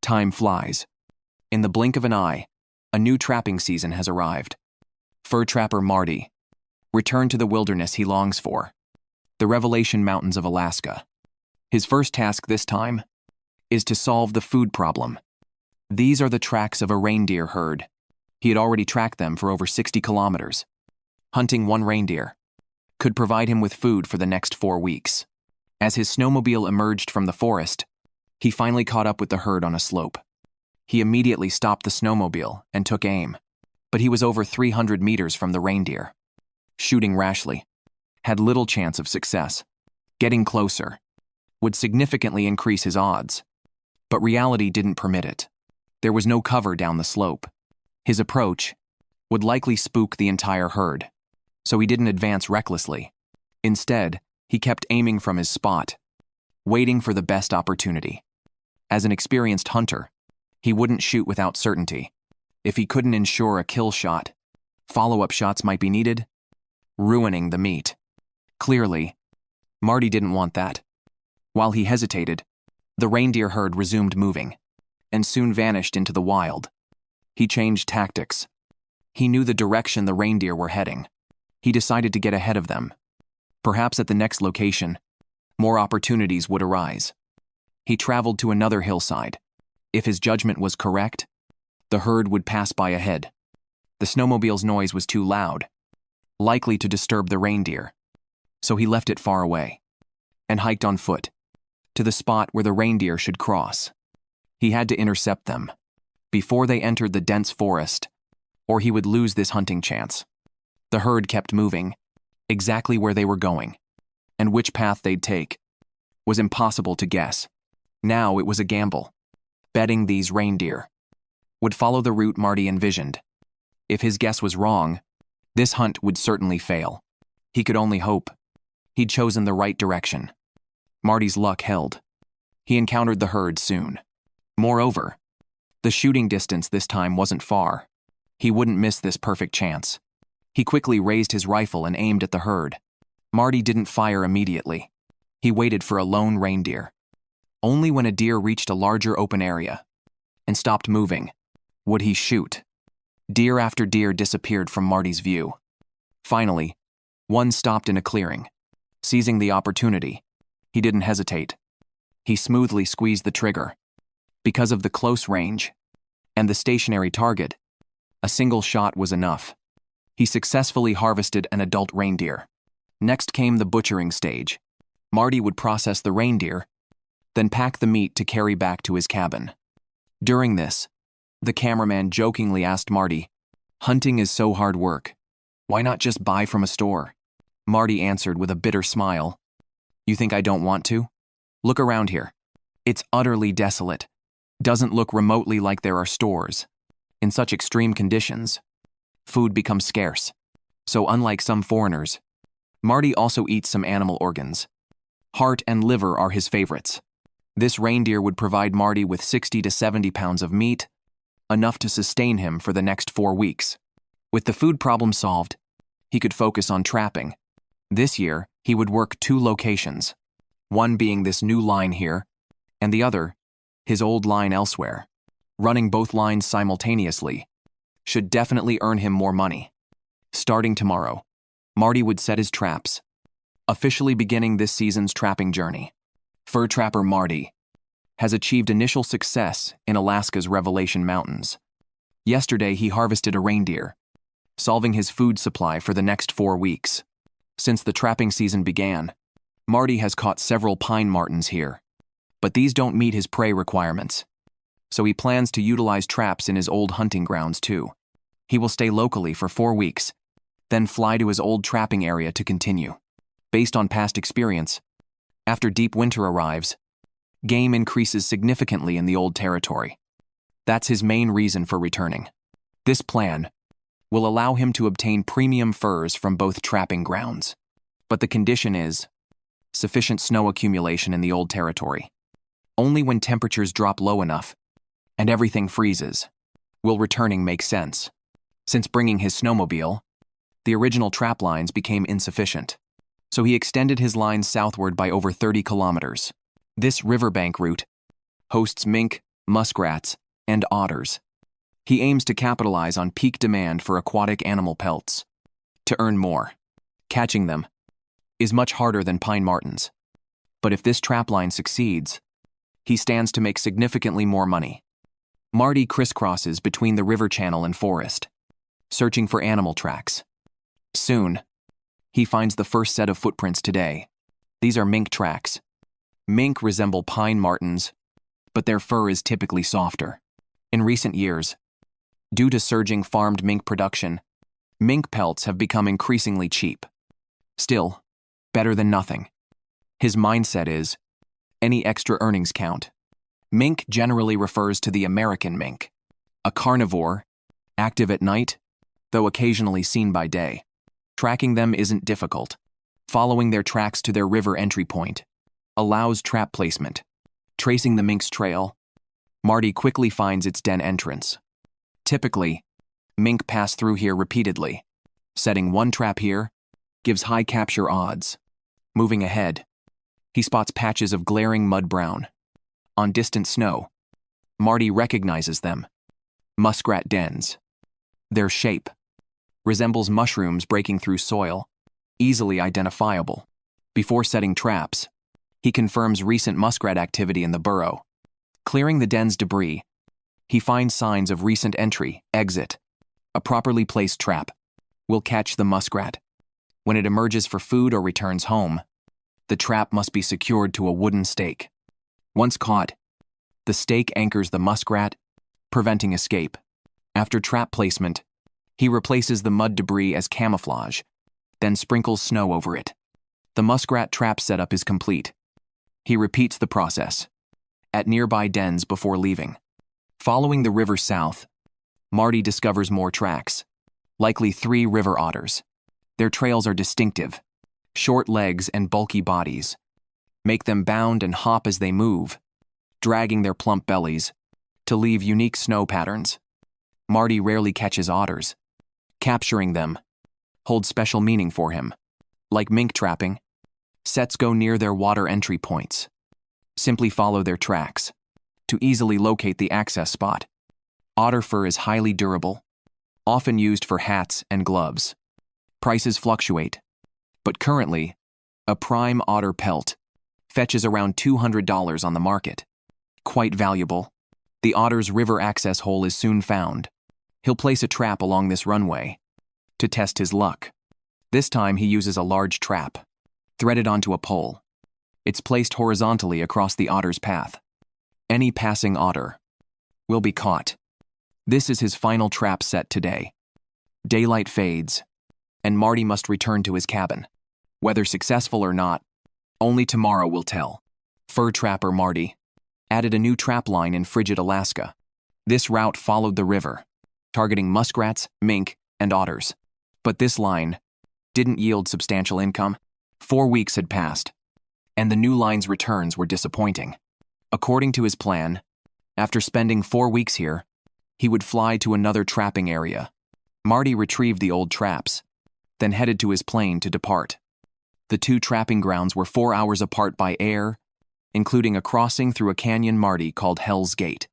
Time flies. In the blink of an eye, a new trapping season has arrived. Fur trapper Marty returned to the wilderness he longs for, the Revelation Mountains of Alaska. His first task this time is to solve the food problem. These are the tracks of a reindeer herd. He had already tracked them for over 60 kilometers. Hunting one reindeer could provide him with food for the next 4 weeks. As his snowmobile emerged from the forest, he finally caught up with the herd on a slope. He immediately stopped the snowmobile and took aim, but he was over 300 meters from the reindeer. Shooting rashly had little chance of success. Getting closer would significantly increase his odds, but reality didn't permit it. There was no cover down the slope. His approach would likely spook the entire herd, so he didn't advance recklessly. Instead, he kept aiming from his spot, waiting for the best opportunity. As an experienced hunter, he wouldn't shoot without certainty. If he couldn't ensure a kill shot, follow-up shots might be needed, ruining the meat. Clearly, Marty didn't want that. While he hesitated, the reindeer herd resumed moving and soon vanished into the wild. He changed tactics. He knew the direction the reindeer were heading. He decided to get ahead of them. Perhaps at the next location, more opportunities would arise. He traveled to another hillside. If his judgment was correct, the herd would pass by ahead. The snowmobile's noise was too loud, likely to disturb the reindeer, so he left it far away and hiked on foot to the spot where the reindeer should cross. He had to intercept them before they entered the dense forest, or he would lose this hunting chance. The herd kept moving, exactly where they were going, and which path they'd take was impossible to guess. Now it was a gamble, betting these reindeer would follow the route Marty envisioned. If his guess was wrong, this hunt would certainly fail. He could only hope he'd chosen the right direction. Marty's luck held. He encountered the herd soon. Moreover, the shooting distance this time wasn't far. He wouldn't miss this perfect chance. He quickly raised his rifle and aimed at the herd. Marty didn't fire immediately. He waited for a lone reindeer. Only when a deer reached a larger open area and stopped moving would he shoot. Deer after deer disappeared from Marty's view. Finally, one stopped in a clearing. Seizing the opportunity, he didn't hesitate. He smoothly squeezed the trigger. Because of the close range and the stationary target, a single shot was enough. He successfully harvested an adult reindeer. Next came the butchering stage. Marty would process the reindeer, then pack the meat to carry back to his cabin. During this, the cameraman jokingly asked Marty, "Hunting is so hard work. Why not just buy from a store?" Marty answered with a bitter smile, "You think I don't want to? Look around here. It's utterly desolate. Doesn't look remotely like there are stores. In such extreme conditions, food becomes scarce. So unlike some foreigners, Marty also eats some animal organs. Heart and liver are his favorites. This reindeer would provide Marty with 60 to 70 pounds of meat, enough to sustain him for the next 4 weeks. With the food problem solved, he could focus on trapping. This year, he would work 2 locations, one being this new line here, and the other, his old line elsewhere. Running both lines simultaneously should definitely earn him more money. Starting tomorrow, Marty would set his traps, officially beginning this season's trapping journey. Fur trapper Marty has achieved initial success in Alaska's Revelation Mountains. Yesterday, he harvested a reindeer, solving his food supply for the next 4 weeks. Since the trapping season began, Marty has caught several pine martens here, but these don't meet his prey requirements, so he plans to utilize traps in his old hunting grounds too. He will stay locally for 4 weeks, then fly to his old trapping area to continue. Based on past experience, after deep winter arrives, game increases significantly in the old territory. That's his main reason for returning. This plan will allow him to obtain premium furs from both trapping grounds. But the condition is sufficient snow accumulation in the old territory. Only when temperatures drop low enough and everything freezes will returning make sense. Since bringing his snowmobile, the original trap lines became insufficient, so he extended his lines southward by over 30 kilometers. This riverbank route hosts mink, muskrats, and otters. He aims to capitalize on peak demand for aquatic animal pelts. To earn more, catching them is much harder than pine martens. But if this trapline succeeds, he stands to make significantly more money. Marty crisscrosses between the river channel and forest, searching for animal tracks. Soon, he finds the first set of footprints today. These are mink tracks. Mink resemble pine martens, but their fur is typically softer. In recent years, due to surging farmed mink production, mink pelts have become increasingly cheap. Still, better than nothing. His mindset is, any extra earnings count. Mink generally refers to the American mink, a carnivore, active at night, though occasionally seen by day. Tracking them isn't difficult. Following their tracks to their river entry point allows trap placement. Tracing the mink's trail, Marty quickly finds its den entrance. Typically, mink pass through here repeatedly. Setting one trap here gives high capture odds. Moving ahead, he spots patches of glaring mud brown. On distant snow, Marty recognizes them. Muskrat dens. Their shape resembles mushrooms breaking through soil, easily identifiable. Before setting traps, he confirms recent muskrat activity in the burrow. Clearing the den's debris, he finds signs of recent entry, exit. A properly placed trap will catch the muskrat. When it emerges for food or returns home, the trap must be secured to a wooden stake. Once caught, the stake anchors the muskrat, preventing escape. After trap placement, he replaces the mud debris as camouflage, then sprinkles snow over it. The muskrat trap setup is complete. He repeats the process at nearby dens before leaving. Following the river south, Marty discovers more tracks, likely 3 river otters. Their trails are distinctive. Short legs and bulky bodies make them bound and hop as they move, dragging their plump bellies to leave unique snow patterns. Marty rarely catches otters. Capturing them holds special meaning for him. Like mink trapping, sets go near their water entry points. Simply follow their tracks to easily locate the access spot. Otter fur is highly durable, often used for hats and gloves. Prices fluctuate, but currently, a prime otter pelt fetches around $200 on the market. Quite valuable. The otter's river access hole is soon found. He'll place a trap along this runway to test his luck. This time he uses a large trap, threaded onto a pole. It's placed horizontally across the otter's path. Any passing otter will be caught. This is his final trap set today. Daylight fades, and Marty must return to his cabin. Whether successful or not, only tomorrow will tell. Fur trapper Marty added a new trap line in frigid Alaska. This route followed the river, targeting muskrats, mink, and otters. But this line didn't yield substantial income. 4 weeks had passed, and the new line's returns were disappointing. According to his plan, after spending 4 weeks here, he would fly to another trapping area. Marty retrieved the old traps, then headed to his plane to depart. The 2 trapping grounds were 4 hours apart by air, including a crossing through a canyon Marty called Hell's Gate.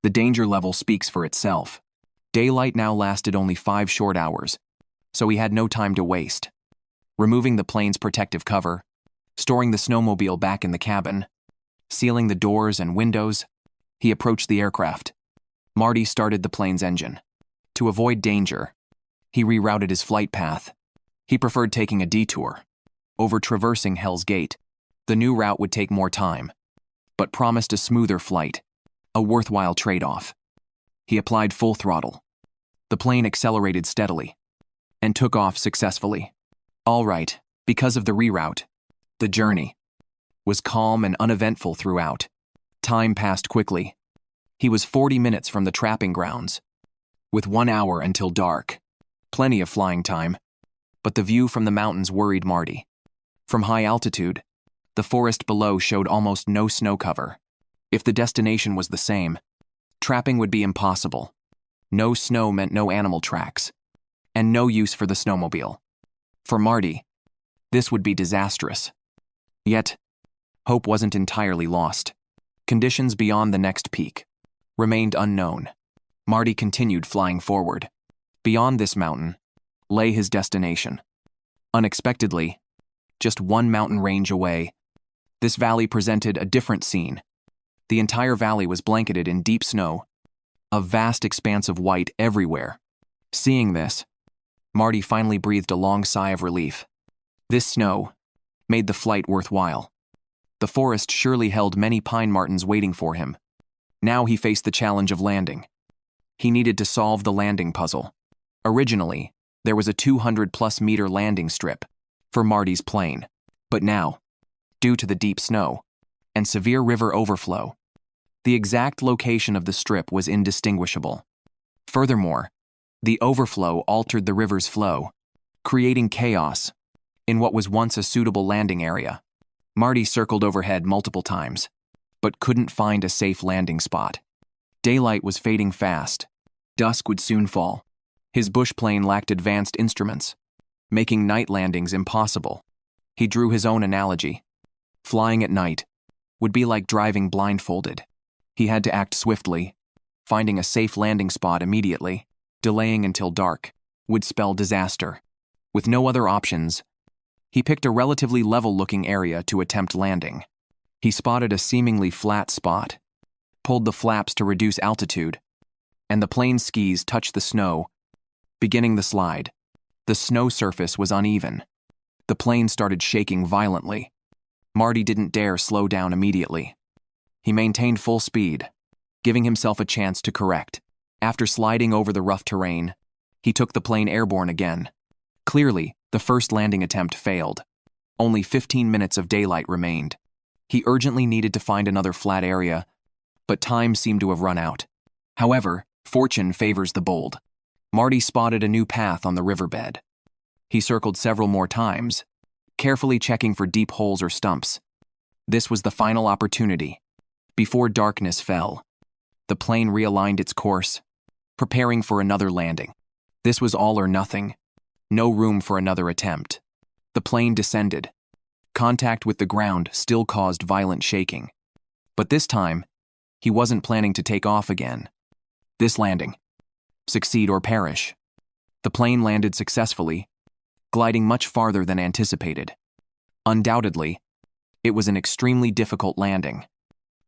The danger level speaks for itself. Daylight now lasted only 5 short hours, so he had no time to waste. Removing the plane's protective cover, storing the snowmobile back in the cabin, sealing the doors and windows, he approached the aircraft. Marty started the plane's engine. To avoid danger, he rerouted his flight path. He preferred taking a detour over traversing Hell's Gate. The new route would take more time, but promised a smoother flight, a worthwhile trade-off. He applied full throttle. The plane accelerated steadily and took off successfully. All right, because of the reroute, the journey was calm and uneventful throughout. Time passed quickly. He was 40 minutes from the trapping grounds, with 1 hour until dark. Plenty of flying time, but the view from the mountains worried Marty. From high altitude, the forest below showed almost no snow cover. If the destination was the same, trapping would be impossible. No snow meant no animal tracks, and no use for the snowmobile. For Marty, this would be disastrous. Yet, hope wasn't entirely lost. Conditions beyond the next peak remained unknown. Marty continued flying forward. Beyond this mountain lay his destination. Unexpectedly, just one mountain range away, this valley presented a different scene. The entire valley was blanketed in deep snow, a vast expanse of white everywhere. Seeing this, Marty finally breathed a long sigh of relief. This snow made the flight worthwhile. The forest surely held many pine martens waiting for him. Now he faced the challenge of landing. He needed to solve the landing puzzle. Originally, there was a 200-plus-meter landing strip for Marty's plane, but now, due to the deep snow and severe river overflow, the exact location of the strip was indistinguishable. Furthermore, the overflow altered the river's flow, creating chaos in what was once a suitable landing area. Marty circled overhead multiple times, but couldn't find a safe landing spot. Daylight was fading fast. Dusk would soon fall. His bush plane lacked advanced instruments, making night landings impossible. He drew his own analogy. Flying at night would be like driving blindfolded. He had to act swiftly, finding a safe landing spot immediately. Delaying until dark would spell disaster. With no other options, he picked a relatively level-looking area to attempt landing. He spotted a seemingly flat spot, pulled the flaps to reduce altitude, and the plane's skis touched the snow, beginning the slide. The snow surface was uneven. The plane started shaking violently. Marty didn't dare slow down immediately. He maintained full speed, giving himself a chance to correct. After sliding over the rough terrain, he took the plane airborne again. Clearly, the first landing attempt failed. Only 15 minutes of daylight remained. He urgently needed to find another flat area, but time seemed to have run out. However, fortune favors the bold. Marty spotted a new path on the riverbed. He circled several more times, carefully checking for deep holes or stumps. This was the final opportunity. Before darkness fell, the plane realigned its course, preparing for another landing. This was all or nothing. No room for another attempt. The plane descended. Contact with the ground still caused violent shaking. But this time, he wasn't planning to take off again. This landing. Succeed or perish. The plane landed successfully, gliding much farther than anticipated. Undoubtedly, it was an extremely difficult landing.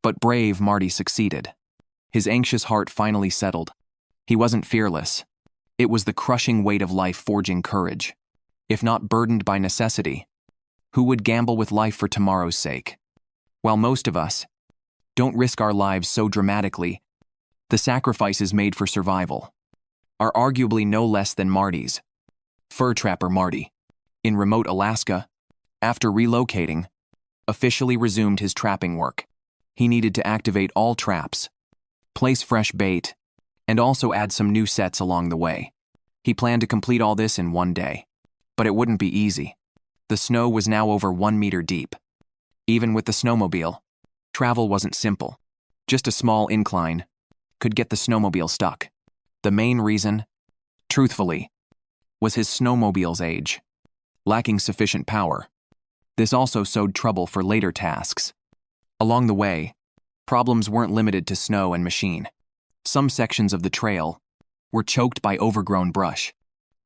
But brave Marty succeeded. His anxious heart finally settled. He wasn't fearless. It was the crushing weight of life forging courage. If not burdened by necessity, who would gamble with life for tomorrow's sake? While most of us don't risk our lives so dramatically, the sacrifices made for survival are arguably no less than Marty's. Fur trapper Marty, in remote Alaska, after relocating, officially resumed his trapping work. He needed to activate all traps, place fresh bait, and also add some new sets along the way. He planned to complete all this in one day, but it wouldn't be easy. The snow was now over 1 meter deep. Even with the snowmobile, travel wasn't simple. Just a small incline could get the snowmobile stuck. The main reason, truthfully, was his snowmobile's age, lacking sufficient power. This also sowed trouble for later tasks. Along the way, problems weren't limited to snow and machine. Some sections of the trail were choked by overgrown brush.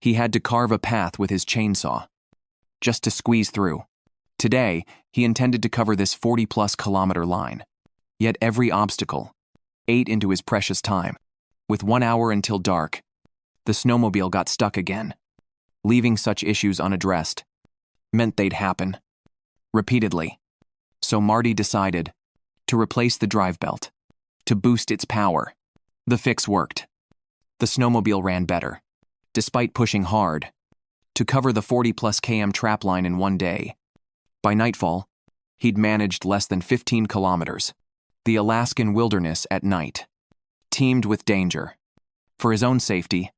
He had to carve a path with his chainsaw, just to squeeze through. Today, he intended to cover this 40-plus kilometer line. Yet every obstacle ate into his precious time. With 1 hour until dark, the snowmobile got stuck again. Leaving such issues unaddressed meant they'd happen repeatedly. So Marty decided to replace the drive belt, to boost its power. The fix worked. The snowmobile ran better, despite pushing hard, to cover the 40-plus km trap line in one day. By nightfall, he'd managed less than 15 kilometers. The Alaskan wilderness at night teemed with danger. For his own safety,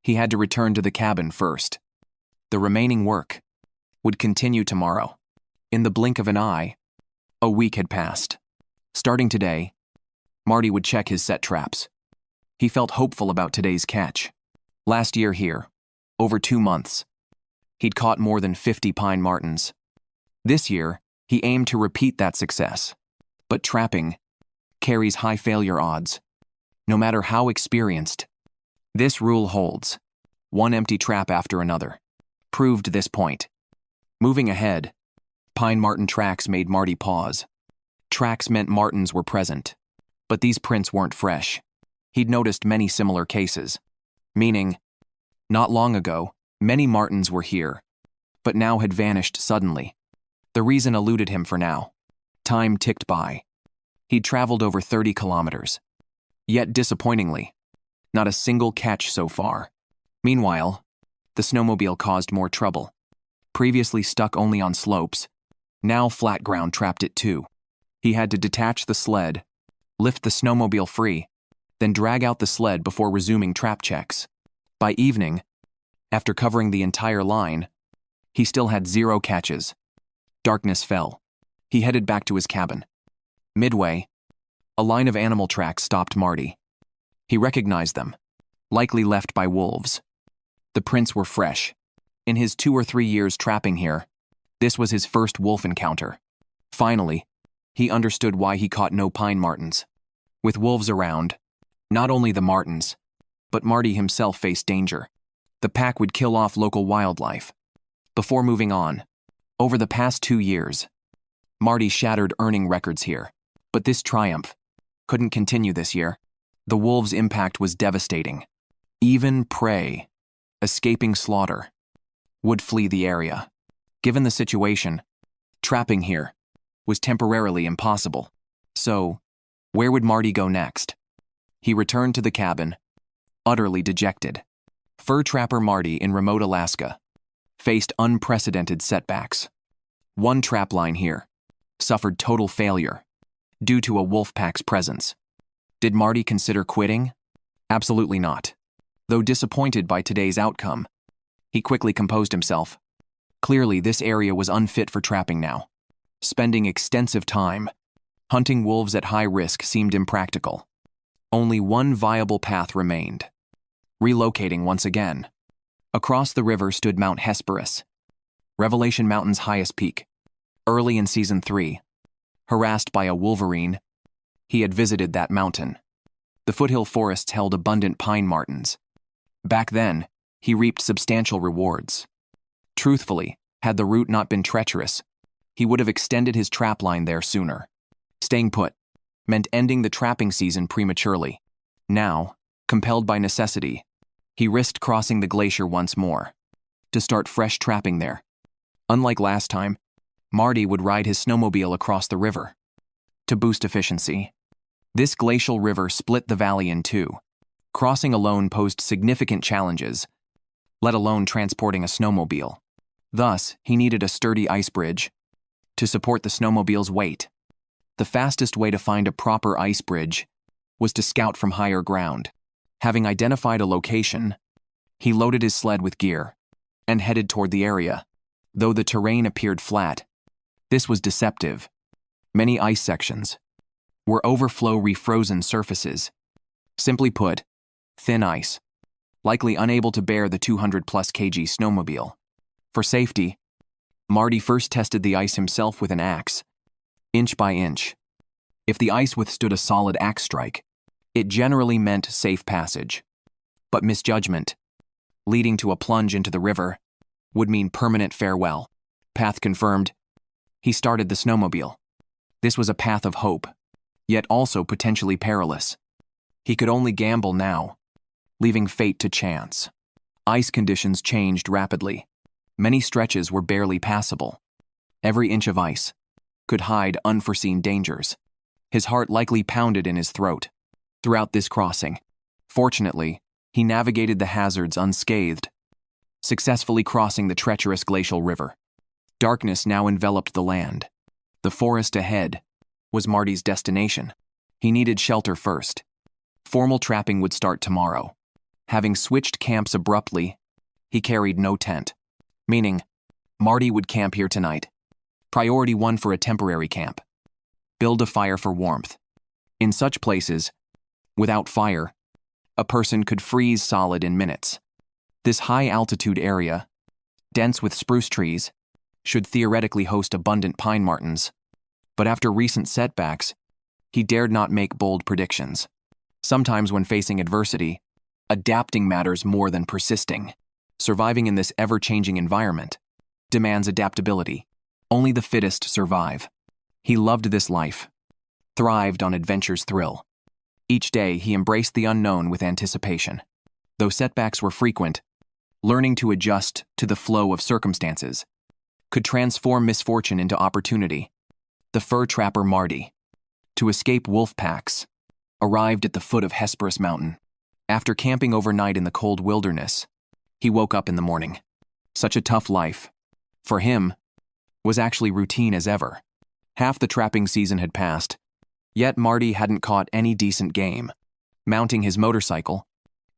he had to return to the cabin first. The remaining work would continue tomorrow. In the blink of an eye, a week had passed. Starting today, Marty would check his set traps. He felt hopeful about today's catch. Last year here, over 2 months, he'd caught more than 50 pine martens. This year, he aimed to repeat that success. But trapping carries high failure odds. no matter how experienced. This rule holds. One empty trap after another proved this point. Moving ahead, pine marten tracks made Marty pause. Tracks meant martens were present, but these prints weren't fresh. He'd noticed many similar cases, meaning, not long ago, many martens were here, but now had vanished suddenly. The reason eluded him for now. Time ticked by. He'd traveled over 30 kilometers. Yet disappointingly, not a single catch so far. Meanwhile, the snowmobile caused more trouble. Previously stuck only on slopes, now flat ground trapped it too. He had to detach the sled, lift the snowmobile free, then drag out the sled before resuming trap checks. By evening, after covering the entire line, he still had 0 catches. Darkness fell. He headed back to his cabin. Midway, a line of animal tracks stopped Marty. He recognized them, likely left by wolves. The prints were fresh. In his 2 or 3 years trapping here, this was his first wolf encounter. Finally, he understood why he caught no pine martens. With wolves around, not only the martens, but Marty himself faced danger. The pack would kill off local wildlife. Before moving on, over the past 2 years, Marty shattered earning records here. But this triumph couldn't continue this year. The wolves' impact was devastating. Even prey, escaping slaughter, would flee the area. Given the situation, trapping here was temporarily impossible. So, where would Marty go next? He returned to the cabin, utterly dejected. Fur trapper Marty in remote Alaska faced unprecedented setbacks. One trap line here suffered total failure due to a wolf pack's presence. Did Marty consider quitting? Absolutely not. Though disappointed by today's outcome, he quickly composed himself. Clearly, this area was unfit for trapping now. Spending extensive time hunting wolves at high risk seemed impractical. Only one viable path remained: relocating once again. Across the river stood Mount Hesperus, Revelation Mountain's highest peak. Early in Season 3, harassed by a Wolverine, he had visited that mountain. The foothill forests held abundant pine martens. Back then, he reaped substantial rewards. Truthfully, had the route not been treacherous, he would have extended his trap line there sooner. Staying put meant ending the trapping season prematurely. Now, compelled by necessity, he risked crossing the glacier once more to start fresh trapping there. Unlike last time, Marty would ride his snowmobile across the river. To boost efficiency, this glacial river split the valley in two. Crossing alone posed significant challenges, let alone transporting a snowmobile. Thus, he needed a sturdy ice bridge to support the snowmobile's weight. The fastest way to find a proper ice bridge was to scout from higher ground. Having identified a location, he loaded his sled with gear and headed toward the area. Though the terrain appeared flat, this was deceptive. Many ice sections were overflow refrozen surfaces. Simply put, thin ice, likely unable to bear the 200+ kg snowmobile. For safety, Marty first tested the ice himself with an axe, inch by inch. If the ice withstood a solid axe strike, it generally meant safe passage. But misjudgment, leading to a plunge into the river, would mean permanent farewell. Path confirmed, he started the snowmobile. This was a path of hope, yet also potentially perilous. He could only gamble now, leaving fate to chance. Ice conditions changed rapidly. Many stretches were barely passable. Every inch of ice could hide unforeseen dangers. His heart likely pounded in his throat throughout this crossing. Fortunately, he navigated the hazards unscathed, successfully crossing the treacherous glacial river. Darkness now enveloped the land. The forest ahead was Marty's destination. He needed shelter first. Formal trapping would start tomorrow. Having switched camps abruptly, he carried no tent, meaning Marty would camp here tonight. Priority 1 for a temporary camp. Build a fire for warmth. In such places, without fire, a person could freeze solid in minutes. This high-altitude area, dense with spruce trees, should theoretically host abundant pine martens, but after recent setbacks, he dared not make bold predictions. Sometimes when facing adversity, adapting matters more than persisting. Surviving in this ever-changing environment demands adaptability. Only the fittest survive. He loved this life, thrived on adventure's thrill. Each day, he embraced the unknown with anticipation. Though setbacks were frequent, learning to adjust to the flow of circumstances could transform misfortune into opportunity. The fur trapper Marty, to escape wolf packs, arrived at the foot of Hesperus Mountain. After camping overnight in the cold wilderness, he woke up in the morning. Such a tough life, for him, was actually routine as ever. Half the trapping season had passed, yet Marty hadn't caught any decent game. Mounting his motorcycle,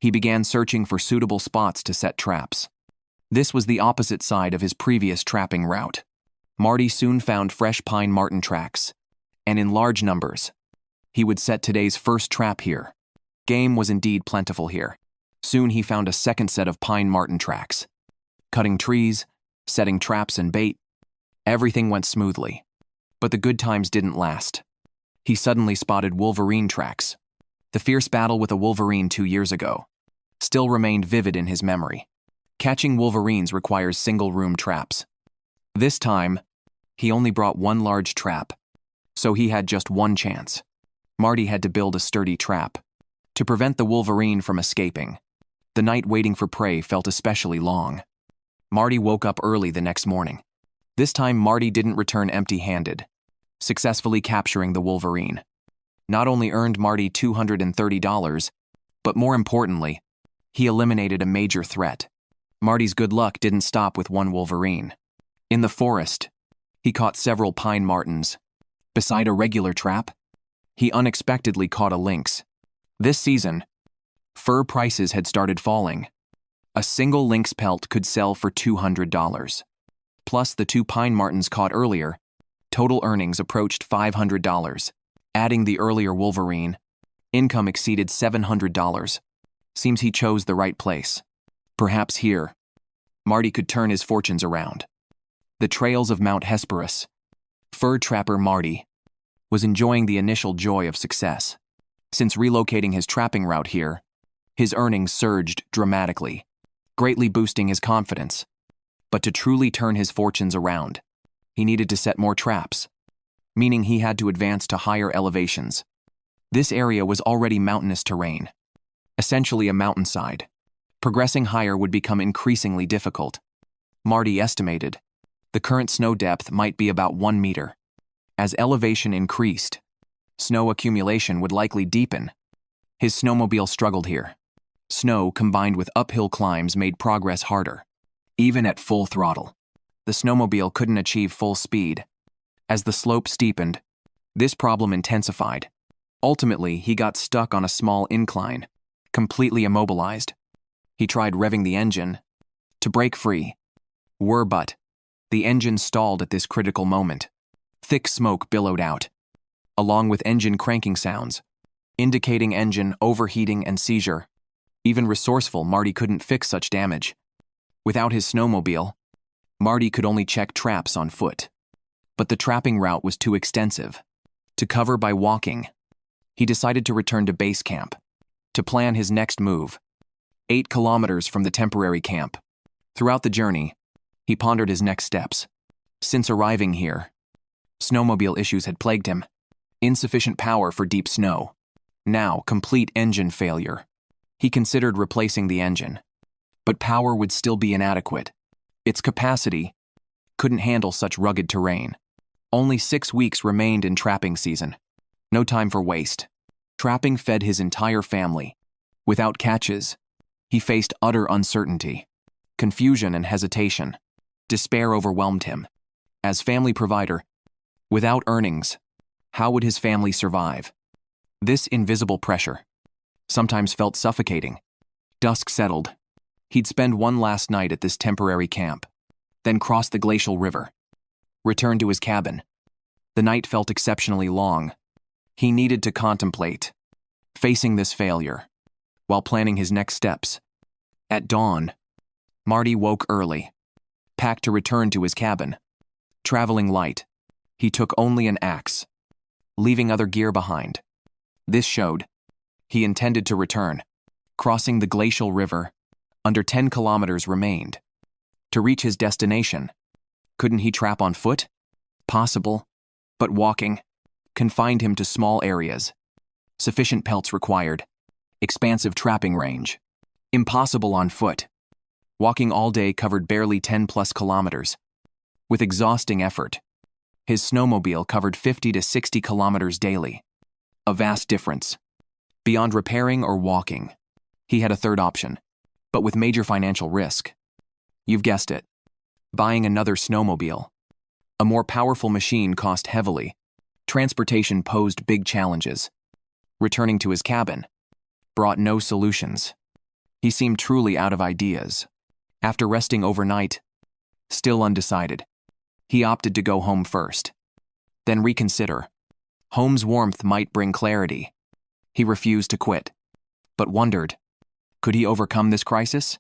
he began searching for suitable spots to set traps. This was the opposite side of his previous trapping route. Marty soon found fresh pine marten tracks, and in large numbers. He would set today's first trap here. Game was indeed plentiful here. Soon he found a second set of pine marten tracks. Cutting trees, setting traps and bait, everything went smoothly. But the good times didn't last. He suddenly spotted Wolverine tracks. The fierce battle with a Wolverine 2 years ago still remained vivid in his memory. Catching Wolverines requires single-room traps. This time, he only brought one large trap, so he had just one chance. Marty had to build a sturdy trap to prevent the Wolverine from escaping. The night waiting for prey felt especially long. Marty woke up early the next morning. This time Marty didn't return empty-handed, successfully capturing the Wolverine. Not only earned Marty $230, but more importantly, he eliminated a major threat. Marty's good luck didn't stop with one Wolverine. In the forest, he caught several pine martens. Beside a regular trap, he unexpectedly caught a lynx. This season, fur prices had started falling. A single lynx pelt could sell for $200. Plus the 2 pine martens caught earlier, total earnings approached $500. Adding the earlier Wolverine, income exceeded $700. Seems he chose the right place. Perhaps here, Marty could turn his fortunes around. The trails of Mount Hesperus. Fur trapper Marty was enjoying the initial joy of success. Since relocating his trapping route here, his earnings surged dramatically, greatly boosting his confidence. But to truly turn his fortunes around, he needed to set more traps, meaning he had to advance to higher elevations. This area was already mountainous terrain, essentially a mountainside. Progressing higher would become increasingly difficult. Marty estimated the current snow depth might be about 1 meter. As elevation increased, snow accumulation would likely deepen. His snowmobile struggled here. Snow combined with uphill climbs made progress harder. Even at full throttle, the snowmobile couldn't achieve full speed. As the slope steepened, this problem intensified. Ultimately, he got stuck on a small incline, completely immobilized. He tried revving the engine to break free. But the engine stalled at this critical moment. Thick smoke billowed out, along with engine cranking sounds, indicating engine overheating and seizure. Even resourceful Marty couldn't fix such damage. Without his snowmobile, Marty could only check traps on foot. But the trapping route was too extensive to cover by walking. He decided to return to base camp to plan his next move, 8 kilometers from the temporary camp. Throughout the journey, he pondered his next steps. Since arriving here, snowmobile issues had plagued him. Insufficient power for deep snow. Now, complete engine failure. He considered replacing the engine, but power would still be inadequate. Its capacity couldn't handle such rugged terrain. Only 6 weeks remained in trapping season. No time for waste. Trapping fed his entire family. Without catches, he faced utter uncertainty. Confusion and hesitation. Despair overwhelmed him. As family provider, without earnings, how would his family survive? This invisible pressure sometimes felt suffocating. Dusk settled. He'd spend one last night at this temporary camp, then cross the glacial river. Return to his cabin. The night felt exceptionally long. He needed to contemplate facing this failure while planning his next steps. At dawn, Marty woke early, packed to return to his cabin. Traveling light, he took only an axe, leaving other gear behind. This showed He intended to return, crossing the glacial river. Under 10 kilometers remained. To reach his destination, couldn't he trap on foot? Possible, but walking confined him to small areas. Sufficient pelts required. Expansive trapping range. Impossible on foot. Walking all day covered barely 10+ kilometers. With exhausting effort, his snowmobile covered 50 to 60 kilometers daily. A vast difference. Beyond repairing or walking, he had a third option, but with major financial risk. You've guessed it. Buying another snowmobile. A more powerful machine cost heavily. Transportation posed big challenges. Returning to his cabin brought no solutions. He seemed truly out of ideas. After resting overnight, still undecided, he opted to go home first. Then reconsider. Home's warmth might bring clarity. He refused to quit, but wondered, could he overcome this crisis?